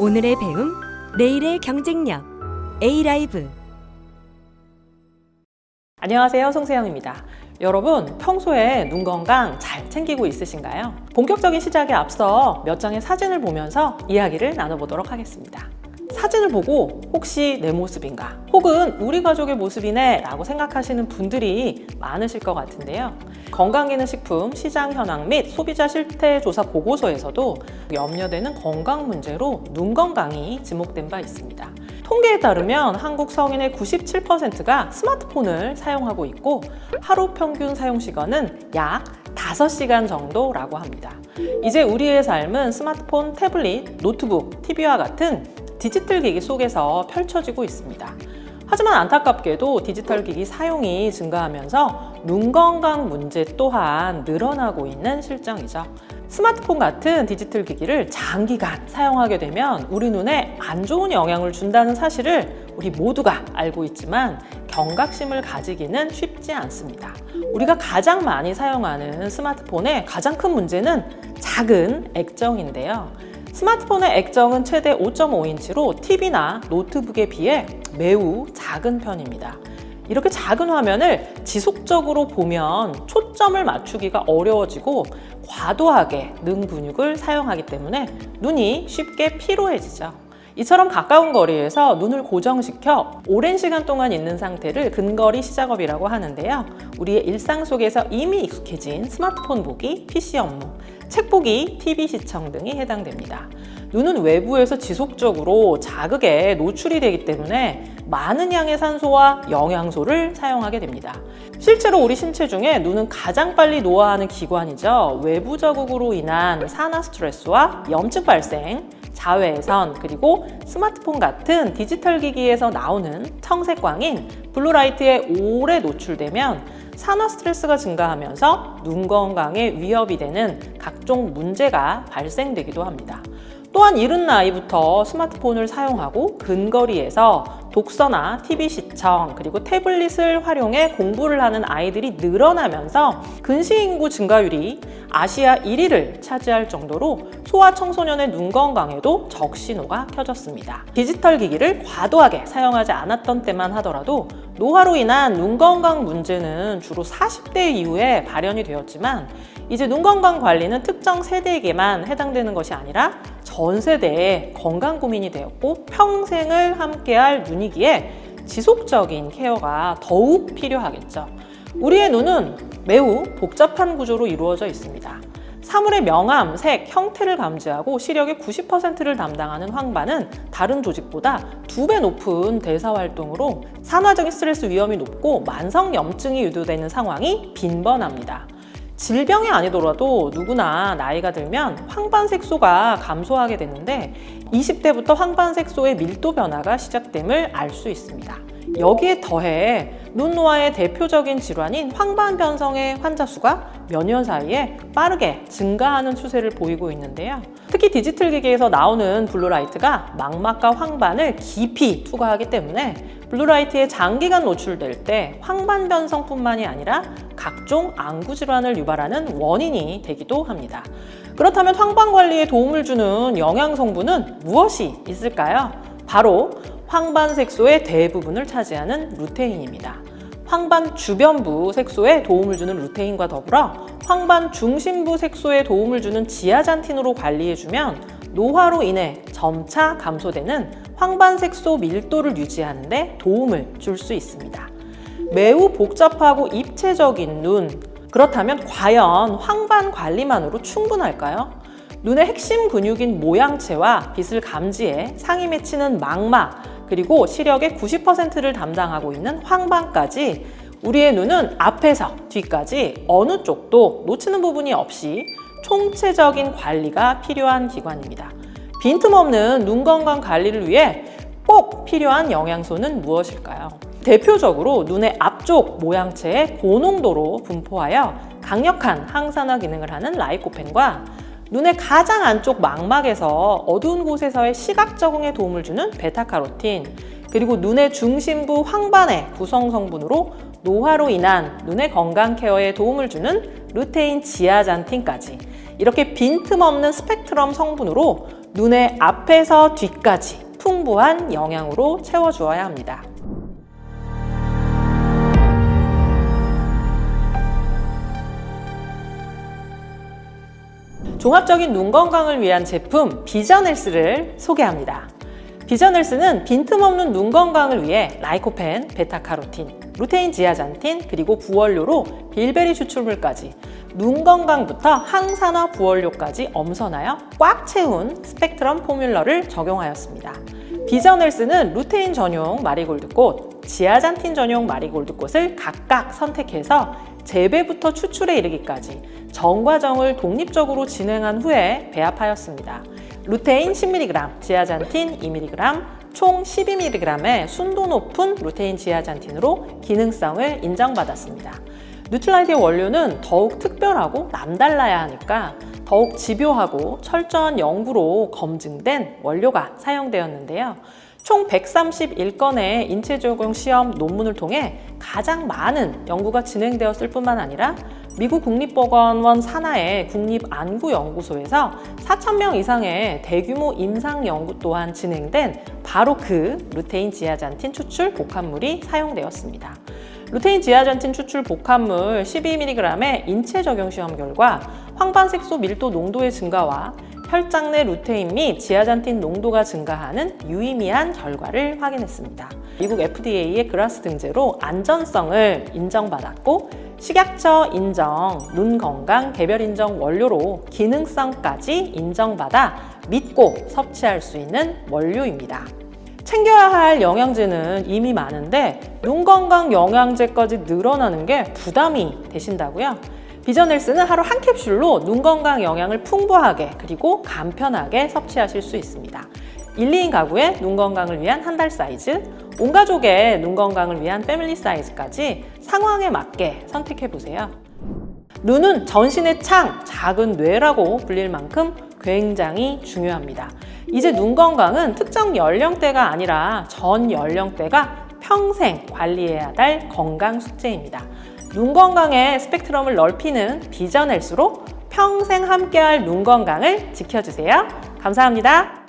오늘의 배움, 내일의 경쟁력. A라이브. 안녕하세요, 송세영입니다. 여러분, 평소에 눈 건강 잘 챙기고 있으신가요? 본격적인 시작에 앞서 몇 장의 사진을 보면서 이야기를 나눠보도록 하겠습니다. 사진을 보고 혹시 내 모습인가? 혹은 우리 가족의 모습이네 라고 생각하시는 분들이 많으실 것 같은데요. 건강기능식품 시장 현황 및 소비자 실태조사 보고서에서도 염려되는 건강 문제로 눈 건강이 지목된 바 있습니다. 통계에 따르면 한국 성인의 97%가 스마트폰을 사용하고 있고 하루 평균 사용 시간은 약 5시간 정도라고 합니다. 이제 우리의 삶은 스마트폰, 태블릿, 노트북, TV와 같은 디지털 기기 속에서 펼쳐지고 있습니다. 하지만 안타깝게도 디지털 기기 사용이 증가하면서 눈 건강 문제 또한 늘어나고 있는 실정이죠. 스마트폰 같은 디지털 기기를 장기간 사용하게 되면 우리 눈에 안 좋은 영향을 준다는 사실을 우리 모두가 알고 있지만 경각심을 가지기는 쉽지 않습니다. 우리가 가장 많이 사용하는 스마트폰의 가장 큰 문제는 작은 액정인데요. 스마트폰의 액정은 최대 5.5인치로 TV나 노트북에 비해 매우 작은 편입니다. 이렇게 작은 화면을 지속적으로 보면 초점을 맞추기가 어려워지고 과도하게 능 근육을 사용하기 때문에 눈이 쉽게 피로해지죠. 이처럼 가까운 거리에서 눈을 고정시켜 오랜 시간 동안 있는 상태를 근거리 시작업이라고 하는데요. 우리의 일상 속에서 이미 익숙해진 스마트폰 보기, PC 업무, 책 보기, TV 시청 등이 해당됩니다. 눈은 외부에서 지속적으로 자극에 노출이 되기 때문에 많은 양의 산소와 영양소를 사용하게 됩니다. 실제로 우리 신체 중에 눈은 가장 빨리 노화하는 기관이죠. 외부 자극으로 인한 산화 스트레스와 염증 발생, 자외선, 그리고 스마트폰 같은 디지털 기기에서 나오는 청색광인 블루라이트에 오래 노출되면 산화 스트레스가 증가하면서 눈 건강에 위협이 되는 각종 문제가 발생되기도 합니다. 또한 이른 나이부터 스마트폰을 사용하고 근거리에서 독서나 TV 시청 그리고 태블릿을 활용해 공부를 하는 아이들이 늘어나면서 근시 인구 증가율이 아시아 1위를 차지할 정도로 소아청소년의 눈 건강에도 적신호가 켜졌습니다. 디지털 기기를 과도하게 사용하지 않았던 때만 하더라도 노화로 인한 눈 건강 문제는 주로 40대 이후에 발현이 되었지만 이제 눈 건강 관리는 특정 세대에게만 해당되는 것이 아니라 전 세대의 건강 고민이 되었고 평생을 함께할 눈이기에 지속적인 케어가 더욱 필요하겠죠. 우리의 눈은 매우 복잡한 구조로 이루어져 있습니다. 사물의 명암, 색, 형태를 감지하고 시력의 90%를 담당하는 황반은 다른 조직보다 2배 높은 대사 활동으로 산화적인 스트레스 위험이 높고 만성염증이 유도되는 상황이 빈번합니다. 질병이 아니더라도 누구나 나이가 들면 황반색소가 감소하게 되는데 20대부터 황반색소의 밀도 변화가 시작됨을 알 수 있습니다. 여기에 더해 눈 노화의 대표적인 질환인 황반변성의 환자 수가 몇 년 사이에 빠르게 증가하는 추세를 보이고 있는데요. 특히 디지털 기기에서 나오는 블루라이트가 망막과 황반을 깊이 투과하기 때문에 블루라이트에 장기간 노출될 때 황반변성뿐만이 아니라 각종 안구 질환을 유발하는 원인이 되기도 합니다. 그렇다면 황반 관리에 도움을 주는 영양 성분은 무엇이 있을까요? 바로 황반색소의 대부분을 차지하는 루테인입니다. 황반 주변부 색소에 도움을 주는 루테인과 더불어 황반 중심부 색소에 도움을 주는 지아잔틴으로 관리해주면 노화로 인해 점차 감소되는 황반색소 밀도를 유지하는 데 도움을 줄 수 있습니다. 매우 복잡하고 입체적인 눈, 그렇다면 과연 황반 관리만으로 충분할까요? 눈의 핵심 근육인 모양체와 빛을 감지해 상이 맺히는 망막, 그리고 시력의 90%를 담당하고 있는 황반까지 우리의 눈은 앞에서 뒤까지 어느 쪽도 놓치는 부분이 없이 총체적인 관리가 필요한 기관입니다. 빈틈없는 눈 건강 관리를 위해 꼭 필요한 영양소는 무엇일까요? 대표적으로 눈의 앞쪽 모양체에 고농도로 분포하여 강력한 항산화 기능을 하는 라이코펜과 눈의 가장 안쪽 망막에서 어두운 곳에서의 시각 적응에 도움을 주는 베타카로틴, 그리고 눈의 중심부 황반의 구성 성분으로 노화로 인한 눈의 건강 케어에 도움을 주는 루테인 지아잔틴까지 이렇게 빈틈없는 스펙트럼 성분으로 눈의 앞에서 뒤까지 풍부한 영양으로 채워주어야 합니다. 종합적인 눈 건강을 위한 제품 비전헬스를 소개합니다. 비전헬스는 빈틈없는 눈 건강을 위해 라이코펜, 베타카로틴, 루테인 지아잔틴, 그리고 부원료로 빌베리 추출물까지 눈 건강부터 항산화 부원료까지 엄선하여 꽉 채운 스펙트럼 포뮬러를 적용하였습니다. 비전헬스는 루테인 전용 마리골드꽃, 지아잔틴 전용 마리골드꽃을 각각 선택해서 재배부터 추출에 이르기까지 전 과정을 독립적으로 진행한 후에 배합하였습니다. 루테인 10mg, 지아잔틴 2mg, 총 12mg의 순도 높은 루테인 지아잔틴으로 기능성을 인정받았습니다. 뉴트라이드의 원료는 더욱 특별하고 남달라야 하니까 더욱 집요하고 철저한 연구로 검증된 원료가 사용되었는데요. 총 131건의 인체 적용 시험 논문을 통해 가장 많은 연구가 진행되었을 뿐만 아니라 미국 국립보건원 산하의 국립안구연구소에서 4,000명 이상의 대규모 임상 연구 또한 진행된 바로 그 루테인 지아잔틴 추출 복합물이 사용되었습니다. 루테인 지아잔틴 추출 복합물 12mg의 인체 적용 시험 결과 황반색소 밀도 농도의 증가와 혈장 내 루테인 및 지아잔틴 농도가 증가하는 유의미한 결과를 확인했습니다. 미국 FDA의 그라스 등재로 안전성을 인정받았고 식약처 인정, 눈 건강 개별 인정 원료로 기능성까지 인정받아 믿고 섭취할 수 있는 원료입니다. 챙겨야 할 영양제는 이미 많은데 눈 건강 영양제까지 늘어나는 게 부담이 되신다고요? 비전헬스는 하루 한 캡슐로 눈 건강 영양을 풍부하게 그리고 간편하게 섭취하실 수 있습니다. 1, 2인 가구의 눈 건강을 위한 한 달 사이즈, 온 가족의 눈 건강을 위한 패밀리 사이즈까지 상황에 맞게 선택해보세요. 눈은 전신의 창, 작은 뇌라고 불릴 만큼 굉장히 중요합니다. 이제 눈 건강은 특정 연령대가 아니라 전 연령대가 평생 관리해야 할 건강 숙제입니다. 눈 건강의 스펙트럼을 넓히는 비전헬스로 평생 함께할 눈 건강을 지켜주세요. 감사합니다.